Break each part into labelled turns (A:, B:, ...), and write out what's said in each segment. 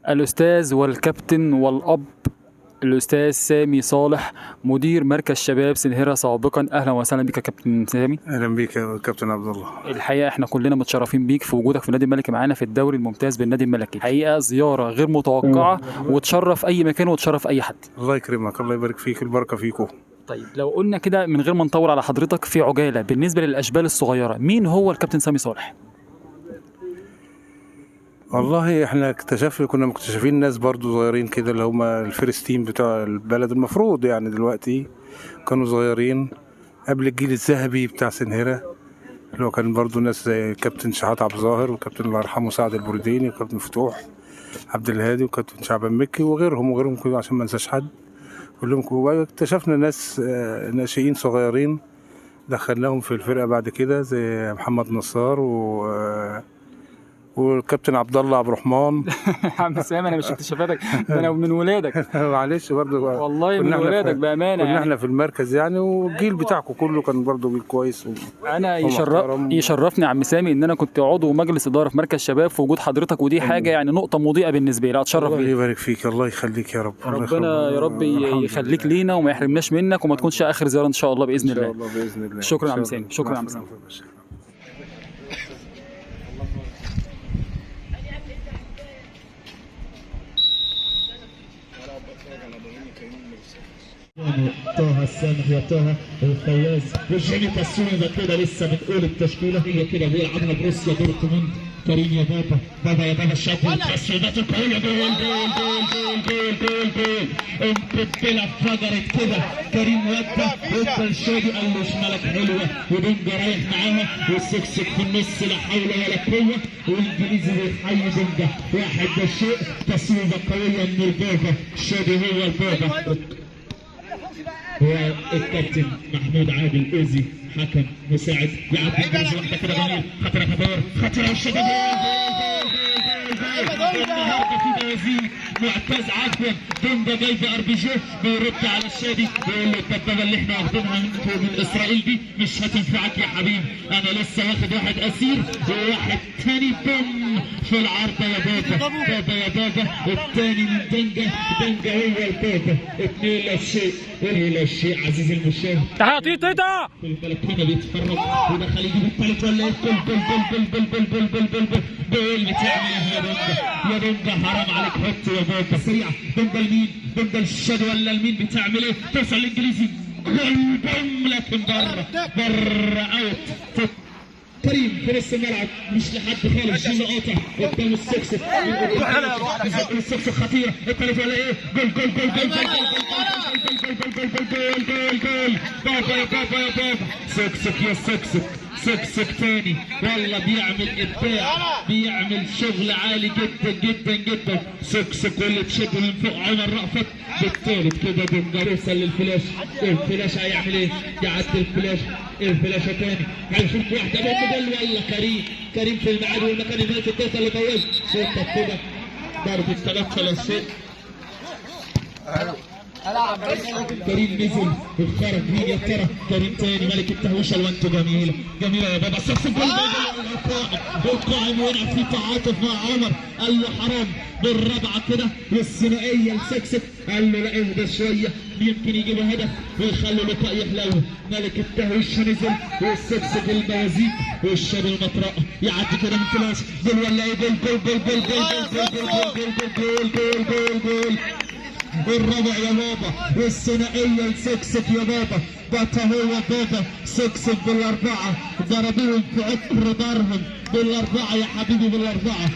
A: الأستاذ والكابتن والأب الأستاذ سامي صالح، مدير مركز شباب سنهرة سابقا. أهلا وسهلا بك يا كابتن سامي.
B: اهلا بيك يا كابتن عبد الله.
A: الحقيقة احنا كلنا متشرفين بيك في وجودك في النادي الملكي معانا في الدوري الممتاز بالنادي الملكي. حقيقة زيارة غير متوقعة وتشرف أي مكان وتشرف أي حد.
B: الله يكرمك، الله يبارك فيك، البركة فيكم.
A: طيب لو قلنا كده من غير ما نطول على حضرتك في عجالة بالنسبة للأشبال الصغيرة، مين هو الكابتن سامي صالح؟
B: والله احنا كنا مكتشفين ناس برضو صغيرين كده اللي هم الفيرست تيم بتوع البلد، المفروض يعني دلوقتي كانوا صغيرين قبل الجيل الذهبي بتاع سنهرة، اللي هو كان برضو ناس زي كابتن شحات عبد الظاهر وكابتن الله يرحمه سعد البرديني وكابتن فتوح عبد الهادي وكابتن شعبان مكي وغيرهم كده عشان ما انساش حد كلهم. اكتشفنا ناس ناشئين صغيرين دخلناهم في الفرقة بعد كده زي محمد نصار والكابتن عبد الله عبد الرحمن.
A: عم سامي انا مش اكتشافاتك، ده انا من ولادك.
B: معلش برضه
A: والله من ولادك بامانه.
B: كنا احنا في المركز يعني، والجيل بتاعكم كله كان برضه جيل كويس
A: انا يشرفني عم سامي ان انا كنت عضو مجلس اداره في مركز شباب في وجود حضرتك، ودي حاجه يعني نقطه مضيئه بالنسبه لي. اتشرف بيك.
B: الله يبارك فيك، الله يخليك يا رب.
A: ربنا يا رب يخليك لينا وما يحرمناش منك، وما تكونش اخر زياره ان شاء الله باذن الله.
B: ان شاء الله باذن الله.
A: شكرا عم سامي، شكرا عم سامي.
C: طه السامح يا طه الفواز وجيمي كاسوني. ده كده لسه بنقول التشكيله هي كده بيلعبها بروسيا دورتموند. كريم يا بابا يا بابا الشاطر التسديدات القويه. جول جول جول جول جول جول جول. امبابيلا فجرت كده. كريم ودى الشادي قال له شمالك حلوه ودنجا رايح معاها والسكسك في النص لا حول ولا قوه. والانجليزي بيحيي دنجا واحد بالشيء. تسويبه قويه من البابا. الشادي هو البابا. هو الكابتن محمود عادل اوزي حكم مساعد. يعدي الجوز واحده كده جميل. خطره والشباب. النهارده في بوازيك معتز عفوا. دونجا جايبه ار بي جي بيرد على الشادي بيقول له الدبابه اللي احنا واخدينها من اسرائيل دي مش هتنفعك يا حبيبي، انا لسه واخد واحد اسير وواحد تاني بوم في العارضه يا بابا. بابا يا بابا. الثاني من دنجا هو البابا. 2-0 عزيزي المشاهد.
A: تعالى تيتا
C: في البلكونه بيتفرج ودخل يجيب الثالث ولا ايه؟ بول بتعمل ايه يا دنجا حرام عليك. حط يا بابا سريع. دنجا لمين؟ دنجا للشادي ولا لمين؟ بتعمل ايه؟ توصل الانجليزي جول بوم لكن بره اوت. كريم في نص الملعب مش لحد خالص. جيمي قاطع قدام السكس. السكس خطيره. الثالث ولا ايه؟ جول جول جول جول جول جول. بابا يا بابا يا بابا. سكسك يا سكسك تاني والله بيعمل ابداع، بيعمل شغل عالي جدا جدا جدا. سكسك واللي تشد من فوق عمر رأفت. بالثالث كده دنجا يوصل للفلاش. الفلاش هيعمل ايه؟ يعدي الفلاشه تاني. هيشوف واحده بوم جول. والله كريم في الميعاد والمكان الملك التالتة اللي بوظ. شوطه كده ضربه 3-0. كريم نزل وخرج. مين يا ترى؟ كريم تاني ملك التهويشه. الوانتو جميله يا بابا. سكس القائم وقع في تعاطف مع عمر قال له حرام. بالرابعه كده والثنائيه لسكسك قال له لا اهدى شويه يمكن يجيبوا هدف ويخلوا اللقاء يحلو. ملك التهويشه نزل والسكسك البوازيك والشاب المطرقه يعدي كده من فلاش. جول ولا ايه؟ جول. الرابع يا بابا والثنائيه لسكسك يا بابا. بطا هو بابا. سكسك بالاربعه ضربوهم في عكر دارهم بالاربعه يا حبيبي بالاربعه.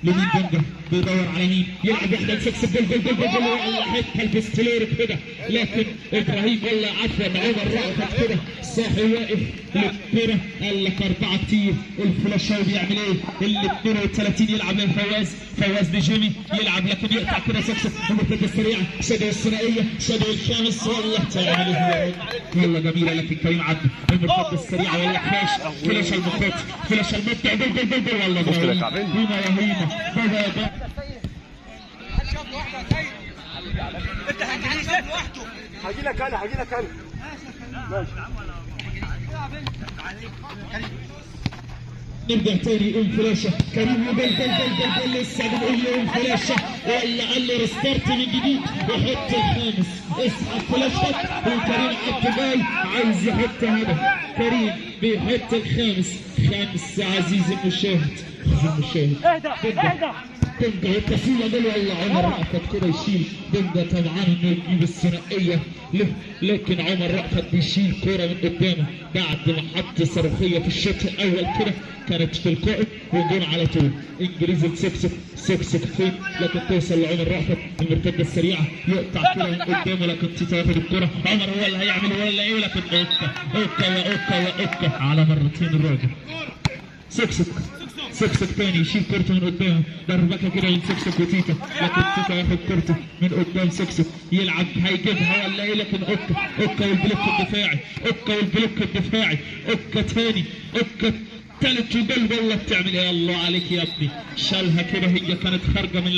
C: لمين دنجا بيدور على مين؟ يلعب واحده لسكسك. جول والله حته البستلير كده لكن ابراهيم والله عفوا عمر رأفت كده صاحي واقف للكره. قال لك 4 كتير. الفلاشاوي بيعمل ايه؟ ال 32 يلعب فواز لجيمي يلعب لكن يقطع كده سكسك. المرتده السريعه. شادي الثنائيه. شادي الخامس. والله تعمل ايه؟ والله جميله لكن كريم عدى. المرتده السريعه والله فلاش المبدع. جول والله هنا يا هينا. بابا يا بابا.
D: انت هتجيب لوحده. هجي لك انا ماشي.
C: نرجع تاني انفلاشه كريم جول لسه بنقول له انفلاشه ولا قال له ريستارت من جديد ويحط الخامس. اسحب فلاشتك وكريم عبد جاي عايز يحط هدف. كريم بيحط الخامس. خامس عزيزي المشاهد. اهدى دنجا التسويله دول ولا عمر رأفت كده يشيل. دنجا طبعا انه يجيب الثنائيه له، لكن عمر رأفت بيشيل كوره من قدامه بعد ما حط صاروخيه في الشوط الاول كده كانت في القائم وجون على طول. انجليزي سكسك فين لكن توصل لعمر رأفت المرتده السريعه يقطع كده من قدامه لكن تيتا ياخد الكوره. عمر هو اللي هيعمل ولا ايه لكن اوكا على مرتين الراجل. سكسك تاني يشيل كورته من قدامه دربكه كده من سكسك وتيتا لكن تيتا ياخد كورته من قدام سكسك يلعب هيجيبها ولا ايه لكن اوكا والبلوك الدفاعي اوكا تاني اوكا تالت وجول والله بتعمل ايه الله عليك يا ابني. شالها كده هي كانت خارجه من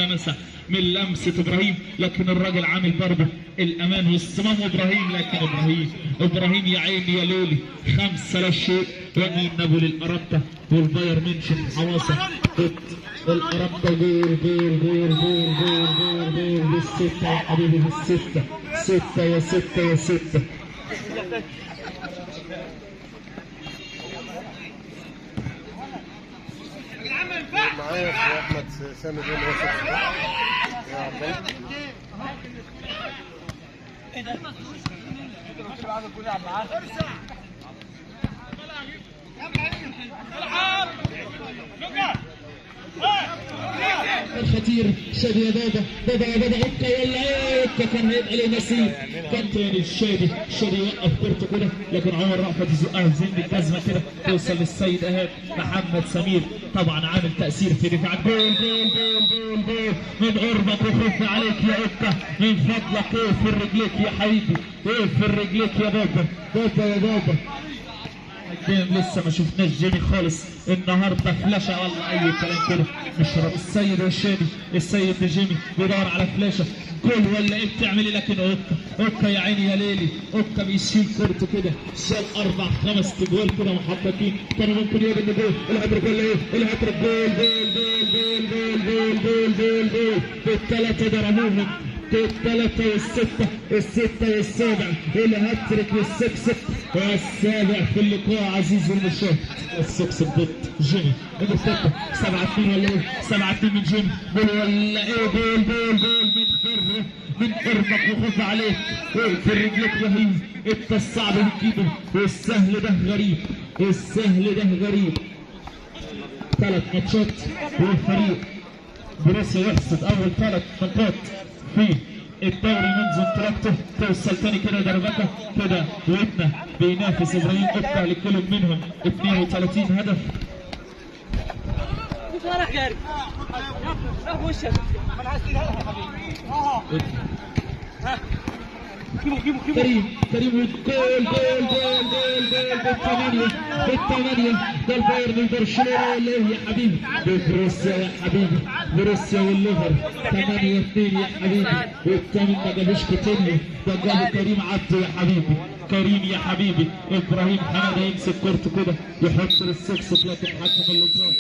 C: لمسه ابراهيم لكن الراجل عامل برضه الامان والصمام ابراهيم لكن ابراهيم يا عيني يا لولي 5-0 يمين نابولي الارابتا والبايرن ميونخ حواسه الارابتا جول بالسته يا حبيبي بالسته 6
E: معايا في احمد سامي بن وسط يا عبد
C: الخطير شادي يا بابا اوكا ولا ايه اوكا كان هيبقى له نصيب. كان تاني شادي يوقف كورته كده لكن عمر رأفت يزقها زين بالجزمه كده توصل للسيد ايهاب. محمد سمير طبعا عامل تاثير في دفاع. جول من قربك وخف عليك يا اوكا من فضلك اقفل رجليك يا حبيبي اقفل رجليك يا بابا. لسه ما شفناش جيمي خالص النهارده فلاشه والله اي كلام كده نشرب. السيد والشادي السيد جيمي بيدور على فلاشه جول ولا ايه بتعمل ايه لكن اوكا يا عيني يا ليلي اوكا بيشيل كورته كده شال 4-5 جول كده محققين كانوا ممكن يجيبوا الجول. الهاتريك ولا ايه الهاتريك جول بالثلاثه ضربوهم بالثلاثة والستة والسابع الهاتريك والسكسك والسابع في اللقاء عزيزي المشاهد. السكسك ضد جيمي المرتدة 7-2 ولا ايه 7-2 من جيمي جول ولا ايه جول من قربك وخف عليك في رجلك رهيب. انت الصعب بتجيبه والسهل ده غريب 3 ماتشات والفريق بروسيا يحصد اول 3 نقاط في الدوري منذ انطلاقته. توصل تاني كده دربكه كده وابنه بينافس ابراهيم اوكا لكل منهم 32 هدف.
D: راح جاري راح وشك انا عايز يا حبيبي جيبوا
C: كريم جول بالثمانية ده البايرن برشلونة ولا ايه يا حبيبي بروسيا يا حبيبي بروسيا والليفر 8-2 يا حبيبي والثامن ما جابوش كوتينيو ده جابوا كريم عبده يا حبيبي ابراهيم حماده يمسك كورته كده يحط للسكسك لكن حكم اللقاء